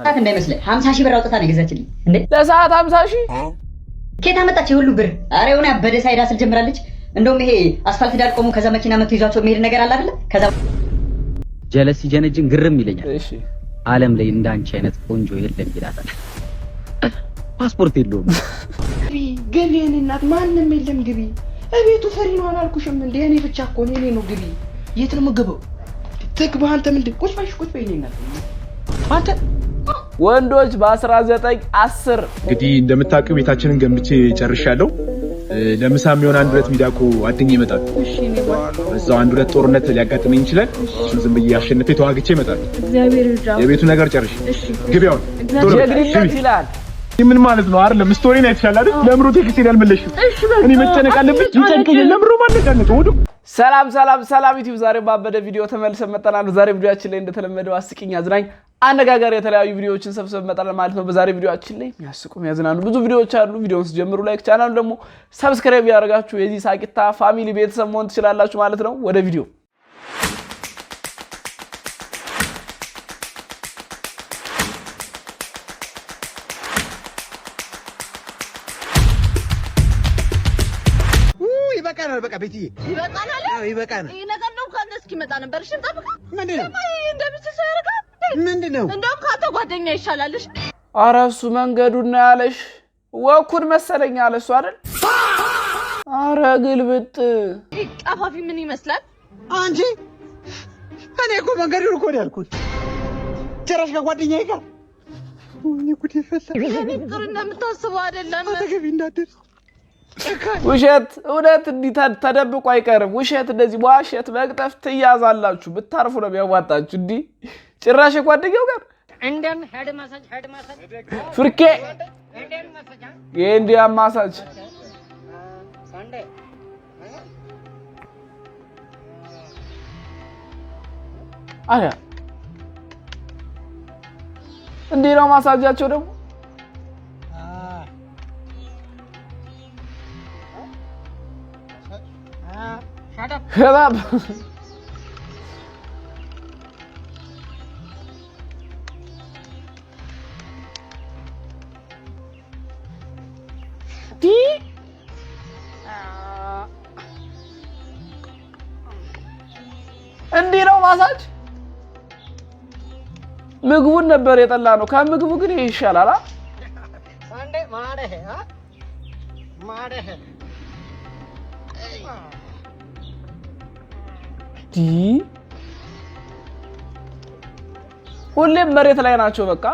ሰዓት እንዳይመስልህ 50 ሺህ ብር አውጥታ ነው የገዛችልኝ እንዴ ለሰዓት 50 ሺህ ከየት አመጣች ሁሉ ብር? አረ የሆነ አበደ ሳይዳ ስል ጀምራለች። እንደውም ይሄ አስፋልት ዳር ቆሞ ከዛ መኪና መጥቶ ይዟቸው የሚሄድ ነገር አለ አይደል? ከዛ ጀለሲ ጀነጅን ግርም ይለኛል። እሺ ዓለም ላይ እንዳንቺ አይነት ቆንጆ የለም ይላታል። ፓስፖርት የለውም ግቢ የኔ እናት ማንንም የለም ግቢ። እቤቱ ፈሪ ነው አላልኩሽም እንዴ? እኔ ብቻ እኮ እኔ ነው ግቢ። የት ነው የምገባው? ትግባ አንተ ምንድን ቁጭ በይ የኔ እናት አንተ ወንዶች በ1910 እንግዲህ እንደምታውቁ ቤታችንን ገንብቼ ጨርሻለሁ። ለምሳ የሚሆን አንድ ሁለት ሚዳቆ አድኝ ይመጣል። እሺ ነው በዛው አንድ ሁለት ጦርነት ሊያጋጥመኝ ይችላል። እሱን ዝም ብዬ አሸንፌ ተዋግቼ ይመጣል። እግዚአብሔር ይርዳው። የቤቱ ነገር ጨርሽ ግቢያውን ጀግንነት ይላል። ምን ማለት ነው? አይደለም ስቶሪን አይተሻል አይደል? ለምሮ ቴክስት ያልመለሽው እኔ መጨነቅ አለብኝ። ይጨንቀኝ ለምሮ ማነቃነቅ ወዱ ሰላም ዩቲዩብ ዛሬ ባበደ ቪዲዮ ተመልሰን መጣናል። ዛሬ ቪዲዮአችን ላይ እንደተለመደው አስቂኝ አዝናኝ አነጋጋሪ የተለያዩ ቪዲዮዎችን ሰብስበን መጣናል ማለት ነው። በዛሬ ቪዲዮአችን ላይ የሚያስቁ የሚያዝናኑ ብዙ ቪዲዮዎች አሉ። ቪዲዮውን ጀምሩ፣ ላይክ ቻናሉ ደግሞ ሰብስክራይብ ያደርጋችሁ የዚህ ሳቂታ ፋሚሊ ቤተሰብ መሆን ትችላላችሁ ማለት ነው። ወደ ቪዲዮ ይበቃናል። በቃ ቤትዬ ይበቃናል። ይበቃናል። ይሄ ነገር ነው ካለ እስኪ መጣ ነበር። እሺ ጠብቃ ምንድነው እንደምትሰራ ያረጋል። ምንድነው እንደውም ካንተ ጓደኛ ይሻላልሽ። ኧረ እሱ መንገዱና ያለሽ ወኩን መሰለኝ አለ እሱ አይደል? ኧረ ግልብጥ ቀፋፊ ምን ይመስላል አንቺ? እኔ እኮ መንገዱን እኮ ነው ያልኩት። ጭራሽ ከጓደኛዬ ጋር ወይኔ ጉድ ይፈላ። ጥሩ እንደምታስበው አይደለም። አጠገቤ እንዳትደርስ ውሸት እውነት እንዲህ ተደብቆ አይቀርም። ውሸት እንደዚህ ዋሸት መቅጠፍ ትያዛላችሁ። ብታርፉ ነው የሚያዋጣችሁ። እንዲህ ጭራሽ ጓደኛው ጋር Indian head massage ፍርኬ Indian massage የኢንዲያን ማሳጅ Sunday አያ እንዲህ ነው ማሳጃቸው ደግሞ Shut up. እንዲህ ነው ማሳጅ። ምግቡን ነበር የጠላ ነው። ከምግቡ ግን ይሄ ይሻላል። संडे मारे है हां मारे है ሁሌም መሬት ላይ ናቸው። በቃ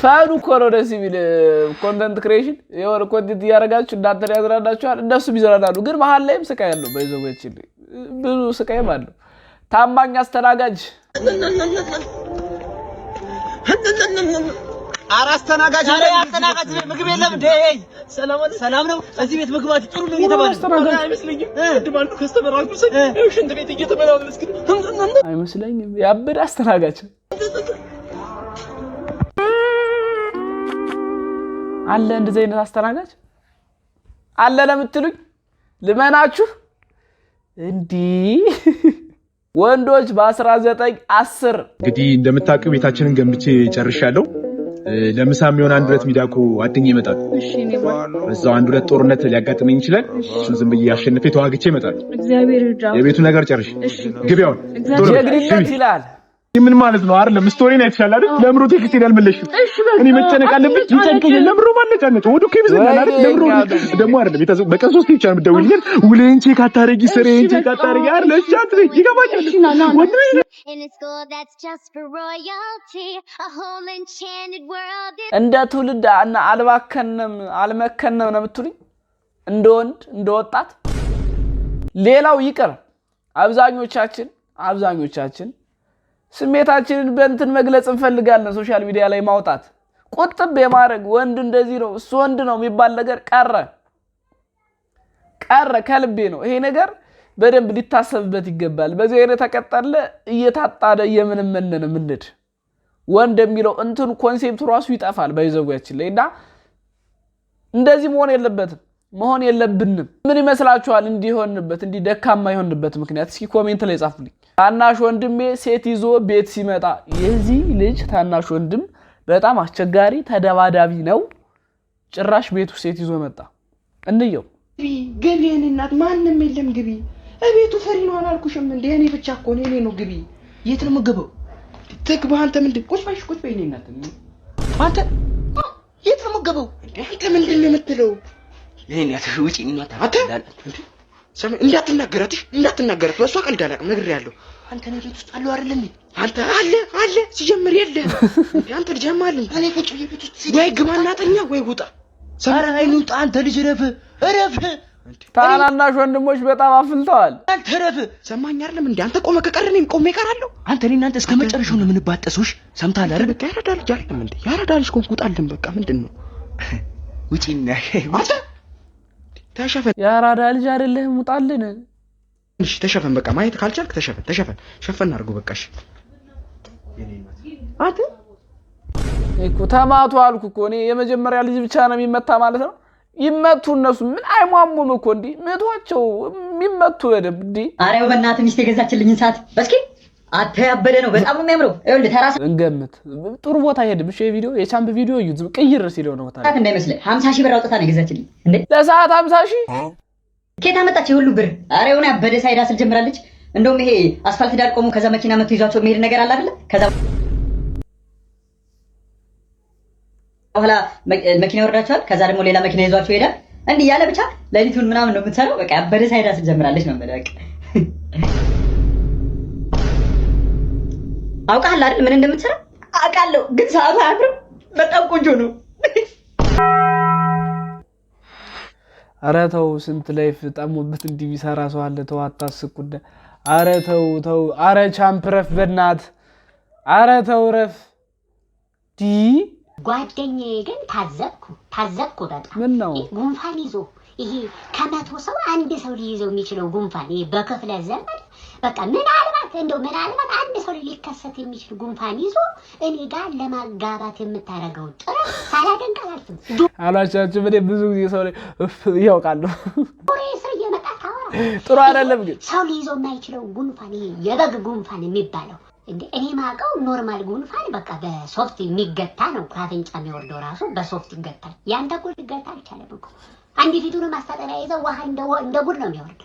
ፋኑ ኮሮ ደስ የሚል ኮንተንት ክሬሽን የወር ኮንተንት ያረጋችሁ እንዳንተ ያዝራዳችኋል። እንደሱ ቢዘራዳሉ ግን መሃል ላይም ስቃይ ያለው በይዘውች ብዙ ስቃይ አለው። ታማኝ አስተናጋጅ አስተናጋጅ ምግብ የለም እንዴ? ሰላም ነው። እዚህ ቤት ምግባት ጥሩ ነው እየተባለ አይመስለኝም። ድማን ከስተመራችሁ ሽንት ቤት እየተመላለስክ አይመስለኝም። ያበደ አስተናጋጅ አለ። እንደዚህ አይነት አስተናጋጅ አለ ለምትሉኝ ልመናችሁ እንዲህ ወንዶች በ1910 እንግዲህ እንደምታውቁ ቤታችንን ገንብቼ ጨርሻለሁ። ለምሳ የሚሆን አንድ ሁለት ሚዳቆ አድኝ ይመጣል። እሺ ነው በዛው አንድ ሁለት ጦርነት ሊያጋጥመኝ ይችላል። እሱን ዝም ብዬ አሸንፌ ተዋግቼ ይመጣል። እግዚአብሔር ይርዳው። የቤቱ ነገር ጨርሽ ግቢያውን ጀግንነት ይላል። ምን ማለት ነው? አይደለም ስቶሪን አይተሻል አይደል? ለምሮ ቴክስት ያልመለሽው እኔ መጨነቅ አለብኝ። ይጨንቀኝ ለምሮ ማነቃነቅ ወዱ ከይብዘናል አይደል? ለምሮ ደግሞ አይደለም ቤተሰብ በቀን 3 ብቻ ነው የምትደውልልኝ። ውሌን ቼክ አታረጊ ስሬን ቼክ አታረጊ አይደል? እጃት ይገባኛል። ወዱ እንደ ትውልድ አልመከነም ነው የምትሉኝ? እንደ ወንድ እንደ ወጣት ሌላው ይቀር። አብዛኞቻችን ስሜታችንን በእንትን መግለጽ እንፈልጋለን። ሶሻል ሚዲያ ላይ ማውጣት ቁጥብ የማድረግ ወንድ እንደዚህ ነው እሱ ወንድ ነው የሚባል ነገር ቀረ ከልቤ ነው። ይሄ ነገር በደንብ ሊታሰብበት ይገባል። በዚህ አይነት ተቀጣለ እየታጣደ የምንመነን ምንድ ወንድ የሚለው እንትን ኮንሴፕቱ ራሱ ይጣፋል ባይዘጓችን ላይ እና እንደዚህ መሆን የለብንም ምን ይመስላችኋል እንዲሆንበት እንዲ ደካማ ይሆንበት ምክንያት እስኪ ኮሜንት ላይ ጻፉልኝ ታናሽ ወንድሜ ሴት ይዞ ቤት ሲመጣ የዚህ ልጅ ታናሽ ወንድም በጣም አስቸጋሪ ተደባዳቢ ነው ጭራሽ ቤቱ ሴት ይዞ መጣ እንየው ግቢ የኔ እናት ማንንም የለም ግቢ እቤቱ ፈሪ ነው አላልኩሽም እንዴ እኔ ብቻ እኮ እኔ ነው ግቢ የት ነው የምገባው ትግባ አንተ ምንድን ቁጭ በይ የኔ እናት አንተ የት ነው የምገባው አንተ ምንድን ነው የምትለው የኔ እናት ውጪ እናት አንተ እንዳትናገራት በሷ ቀልድ አላውቅም ነግሬያለሁ አንተ ነው ቤት ውስጥ አለው አይደል እንዴ አንተ አለ ሲጀምር የለ አንተ ልጀማል እኔ ቁጭ ቤት ውስጥ ወይ ግባና ተኛ ወይ ውጣ ሰራ አይኑጣ አንተ ልጅ ረፍ ታናናሽ ወንድሞች በጣም አፍልተዋል አንተ ረፍ ሰማኝ አይደለም እንዴ አንተ ቆመ ከቀረኝ ቆሜ እቀራለሁ አንተ እኔ እናንተ እስከ መጨረሻው ነው የምንባጠሱሽ ሰምታል አይደል በቃ ያረዳል አይደለም እንዴ ያረዳልሽ ቆንቁጣልን በቃ ምንድነው ውጪና አንተ ተሸፈን ያራዳ ልጅ አይደለም ውጣልን እሺ ተሸፈን በቃ ማየት ካልቻልክ ሸፈን አድርጎ በቃሽ አንተ እኮ ተማቱ አልኩ እኮ እኔ የመጀመሪያ ልጅ ብቻ ነው የሚመታ ማለት ነው ይመቱ እነሱ ምን አይሟሙም እኮ እንዴ ምቷቸው የሚመቱ በደብ እንዴ አሬው በእናትህ ሚስት የገዛችልኝን ሰዓት እስኪ አተያበደ ነው በጣም የሚያምረው ይኸውልህ ተራስ እንገምት ጥሩ ቦታ ሄድም እሺ ቪዲዮ የቻምፕ ቪዲዮ ዩዝ ቅይር ሲለው ነው ታዲያ እንዳይመስልህ 50 ሺህ ብር አውጥታ ነው የገዛችልኝ እንዴ ለሰዓት 50 ሺህ ከታ መጣች ሁሉ ብር አሬው ነው ያበደ ሳይዳ ስል ጀምራለች እንደውም ይሄ አስፋልት ዳር ቆሙ ከዛ መኪና መጥቶ ይዟቸው የሚሄድ ነገር አለ አይደል ከዛ በኋላ መኪና ወርዳቸዋል ከዛ ደግሞ ሌላ መኪና ይዟቸው ይሄዳል እንዴ ያለ ብቻ ለሊቱን ምናምን ነው የምትሰራው በቃ ያበደ ሳይዳ ስል ጀምራለች ነው ማለት አውቃለሁ አይደል ምን እንደምትሰራ አውቃለሁ ግን ሰዓቱ አያምርም በጣም ቆንጆ ነው ኧረ ተው ስንት ላይፍ ጠሞበት እንዲህ ቢሰራ ሰው አለ ተው አታስቁደ ኧረ ተው ኧረ ቻምፕረፍ በእናት ኧረ ተው ረፍ ዲ ጓደኛዬ ግን ታዘብኩ በጣም ምን ነው ጉንፋን ይዞ ይሄ ከመቶ ሰው አንድ ሰው ሊይዘው የሚችለው ጉንፋን ይሄ በክፍለ ዘመን በቃ ምናልባት አንድ ሰው ሊከሰት የሚችል ጉንፋን ይዞ እኔ ጋር ለማጋባት የምታረገው ጥረት ሳላደንቅ አላልፍም አላቻችሁ በደ ብዙ ጊዜ ሰው ያውቃሉ ስር እየመጣ ታወራ ጥሩ አይደለም ግን ሰው ሊይዘው የማይችለው ጉንፋን ይሄ የበግ ጉንፋን የሚባለው እንዴ እኔ ማቀው ኖርማል ጉንፋን በቃ በሶፍት የሚገታ ነው ካፍንጫ የሚወርደው ራሱ በሶፍት ይገታል ያንተ እኮ ሊገታ አልቻለም እኮ አንድ ፊቱን ማስታጠቢያ ይዘው ውሃ እንደ ጉድ ነው የሚወርድ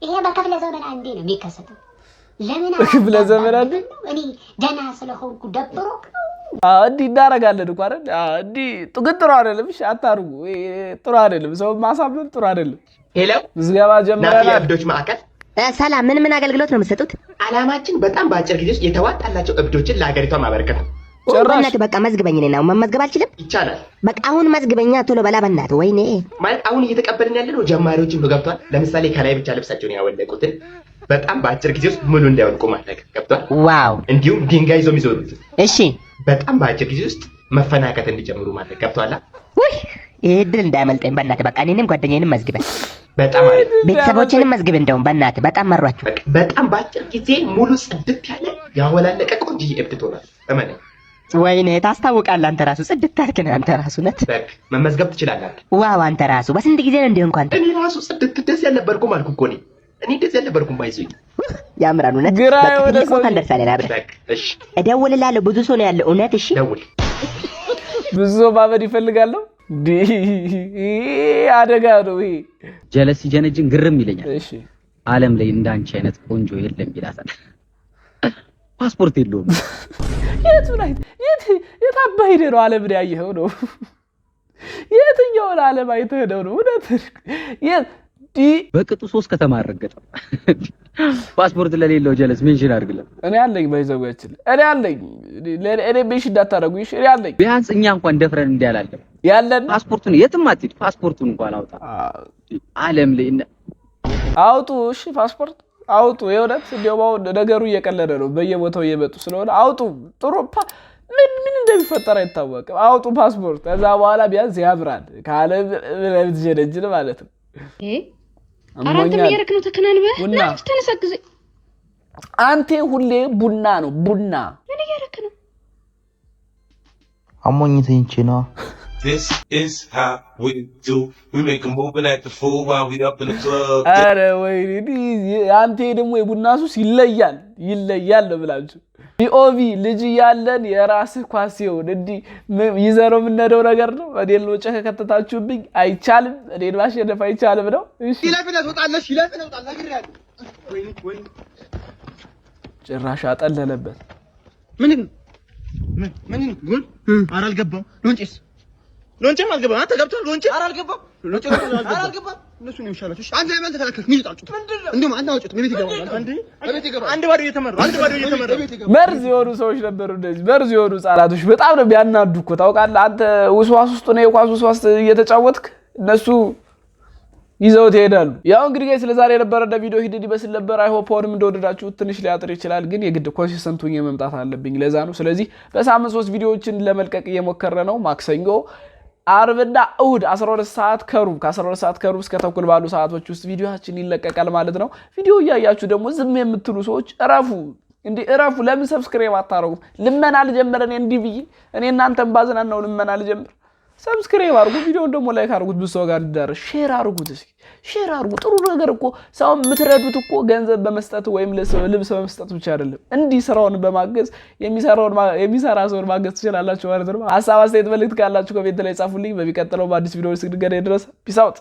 ይሄ በክፍለ ዘመን አንዴ ነው የሚከሰተው ለምን በክፍለ ዘመን አንዴ እኔ ደና ስለሆንኩ ደብሮክ እንዲ እንዳረጋለን እኮ አይደል እንዲ ጥሩ አይደለም እሺ አታርጉ ጥሩ አይደለም ሰው ማሳበብ ጥሩ አይደለም ሄሎ ዝጋባ ጀመረና እብዶች ማዕከል ሰላም ምን አገልግሎት ነው የምትሰጡት አላማችን በጣም በአጭር ጊዜ ውስጥ የተዋጣላቸው እብዶችን ለሀገሪቷ ማበረከት ነው ጭራሽ በቃ መዝግበኝ ነኝ ነው መመዝገብ አልችልም ይቻላል በቃ አሁን መዝግበኛ ቶሎ በላ በእናትህ ወይኔ ማለት አሁን እየተቀበልን ያለነው ጀማሪዎችን ነው ገብቷል ለምሳሌ ከላይ ብቻ ልብሳቸውን ያወለቁትን በጣም በአጭር ጊዜ ውስጥ ሙሉ እንዳይወልቁ ማድረግ ገብቷል ዋው እንዲሁም ድንጋይ ይዘው የሚዞሩት እሺ በጣም በአጭር ጊዜ ውስጥ መፈናቀት እንዲጀምሩ ማድረግ ገብቷል ወይ ይሄ ድል እንዳያመልጠኝ በእናትህ በቃ እኔንም ጓደኛዬንም መዝግበን በጣም አሪፍ ቤተሰቦችንም መዝግብ እንደውም በእናትህ በጣም መሯችሁ በጣም በአጭር ጊዜ ሙሉ ጽድት ያለ ያወላለቀ ቆንጆ እብድ ትሆናለህ እመነኝ ወይኔ ታስታውቃለህ አንተ ራሱ ጽድት አልክ ነው አንተ ራሱ ነት በቃ መመዝገብ ትችላለህ ዋው አንተ ራሱ በስንት ጊዜ ነው እንዲሁ እንኳን እኔ ራሱ ጽድት ደስ ያልነበርኩም አልኩ እኮ እኔ ደስ ያልነበርኩም ባይዘኝ ያምራል እውነት በቃ ወደ ሰው እንደርሳለን አብረን በቃ እሺ እደውልልሃለሁ ብዙ ሰው ነው ያለው እውነት እሺ ደውል ብዙ ማበድ ይፈልጋለሁ አደጋ ነው ይሄ ጀለስ ሲጀነጅን ግርም ይለኛል እሺ ዓለም ላይ እንዳንቺ አይነት ቆንጆ የለም ይላታል ፓስፖርት የለውም የት አባይ ነው ዓለም ላይ ያየኸው ነው የትኛው ዓለም አይተህ ነው እውነት በቅጡ 3 ከተማ አረገጠው ፓስፖርት ለሌለው ጀለስ ሜንሽን አድርግለት እኔ አለኝ ባይዘውያችን እኔ አለኝ እኔ ቤሽ እንዳታረጉ እሺ እኔ አለኝ ቢያንስ እኛ እንኳን ደፍረን እንዲያላለም ያለን ፓስፖርቱን የትም አትይድ ፓስፖርቱን እንኳን አውጣ ዓለም ላይ አውጡ እሺ ፓስፖርት አውጡ የእውነት እንደው ነገሩ እየቀለደ ነው በየቦታው እየመጡ ስለሆነ አውጡ ጥሩ ምን እንደሚፈጠር አይታወቅም አውጡ ፓስፖርት ከዛ በኋላ ቢያንስ ያብራል ካለ ለምትጀነጅን ማለት ነው አራንተ የሚያረክ ነው ተከናንበ ለምን ተነሳግዘ አንተ ሁሌ ቡና ነው ቡና ምን ያረክ ነው አሞኝ ተኝቼ ነው። This is how we do. We make a move and act a fool while we up in the club. አረ ወይኔ አንተ ደግሞ የቡና ሱስ ይለያል ብላችሁ ቢኦቪ ልጅ ያለን የራስህ ኳስ ይሁን እንዲ ይዘረው ምንነደው ነገር ነው። እኔን ነው ከተታችሁብኝ አይቻልም። እኔን ማሸነፍ አይቻልም ነው። እሺ ይለፍነት ወጣለሽ ይለፍነት ወጣለሽ ግራት ወይ ጭራሽ አጠለለበት። ምን ጉል አራልገባም ሎንጭም አልገባም። አንተ ገብቷል ሎንጭ አራልገባም ሎንጭ አራልገባም። እነሱ ነው ይሻላል። እሺ አንተ ለምን ተከለከልክ? ምን ይጣጩት እንደውም አንተ አውጭት ቤት ይገባል። ቤት ይገባል። አንድ ባዶ እየተመራ መርዝ የሆኑ ሰዎች ነበሩ። እንደዚህ መርዝ የሆኑ ህጻናቶች በጣም ነው የሚያናዱ እኮ ታውቃለህ። አንተ ውስዋስ ውስጥ ነው የኳስ ውስዋስ እየተጫወትክ እነሱ ይዘው ይሄዳሉ። ያው እንግዲህ ጋር ስለዛሬ የነበረው ቪዲዮ ሂድ ይመስል ነበር። አይ ሆፕ ሆንም እንደወደዳችሁ ትንሽ ሊያጥር ይችላል፣ ግን የግድ ኮንሲስተንት ሆኜ መምጣት አለብኝ። ለዛ ነው። ስለዚህ በሳምንት 3 ቪዲዮዎችን ለመልቀቅ እየሞከረ ነው። ማክሰኞ፣ አርብና እሁድ 12 ሰዓት ከሩብ ከ12 ሰዓት ከሩብ እስከ ተኩል ባሉ ሰዓቶች ውስጥ ቪዲዮአችን ይለቀቃል ማለት ነው። ቪዲዮ እያያችሁ ደግሞ ዝም የምትሉ ሰዎች እረፉ። ለምን ሰብስክራይብ አታረጉም? ልመና ልጀምር እኔ እንዲህ ብዬ እኔ እናንተን ባዝናናው ልመና ልጀምር። ሰብስክራይብ አድርጉ፣ ቪዲዮውን ደግሞ ላይክ አድርጉት፣ ብዙ ሰው ጋር እንዲዳረስ ሼር አድርጉት። እስኪ ሼር አድርጉ። ጥሩ ነገር እኮ ሰው የምትረዱት እኮ ገንዘብ በመስጠት ወይም ልብስ በመስጠት ብቻ አይደለም። እንዲህ ስራውን በማገዝ የሚሰራ ሰውን ማገዝ ትችላላችሁ ማለት ነው። ሀሳብ አስተያየት መልእክት ካላችሁ ኮሜንት ላይ ጻፉልኝ። በሚቀጥለው በአዲስ ቪዲዮ እስክንገናኝ ድረስ ፒስ አውት።